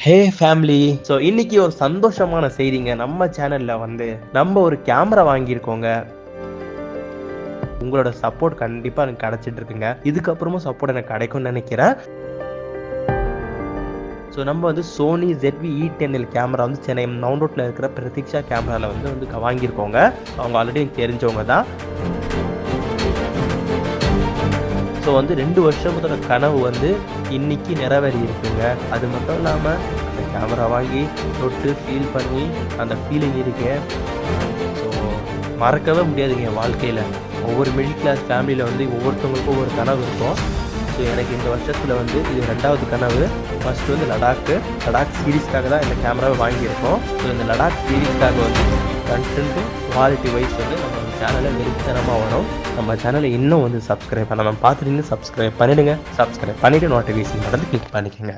ஹே family. So இன்னைக்கு ஒரு சந்தோஷமான செய்திங்க. நம்ம சேனல்ல நம்ம ஒரு கேமரா வாங்கியிருக்கோங்க. உங்களோட சப்போர்ட் கண்டிப்பா எனக்கு கிடைச்சிட்டு இருக்குங்க. இதுக்கப்புறமும் சப்போர்ட் எனக்கு கிடைக்கும்னு நினைக்கிறேன். ஸோ நம்ம Sony ZV-E10L camera Chennai mount ரோட்ல இருக்கிற பிரதீக்ஷா கேமரால வாங்கியிருக்கோங்க. அவங்க ஆல்ரெடி எனக்கு தெரிஞ்சவங்க தான். ஸோ 2 வருஷத்தோட கனவு இன்னைக்கு நிறைவேறி இருக்குங்க. அது மட்டும் இல்லாமல் அந்த கேமரா வாங்கி தொட்டு ஃபீல் பண்ணி அந்த ஃபீலிங் இருக்கு. ஸோ மறக்கவே முடியாதுங்க என் வாழ்க்கையில். ஒவ்வொரு மிடில் கிளாஸ் ஃபேமிலியில் ஒவ்வொருத்தவங்களுக்கும் ஒவ்வொரு கனவு இருக்கும். ஸோ எனக்கு இந்த வருஷத்தில் இது 2வது கனவு. ஃபஸ்ட்டு லடாக் சீரீஸ்க்காக தான் இந்த கேமராவை வாங்கியிருக்கோம். ஸோ இந்த லடாக் சீரீஸ்க்காக கண்டென்ட்டு குவாலிட்டி வைஸ் நம்ம சேனலில் வெறித்தனமாக வரும். நம்ம சேனலை இன்னும் சப்ஸ்கிரைப் பண்ணாமல் பார்த்துட்டீங்கன்னா சப்ஸ்கிரைப் பண்ணிவிடுங்க. சப்ஸ்கிரைப் பண்ணிவிட்டு நோட்டிஃபிகேஷன் கிளிக் பண்ணிக்கோங்க.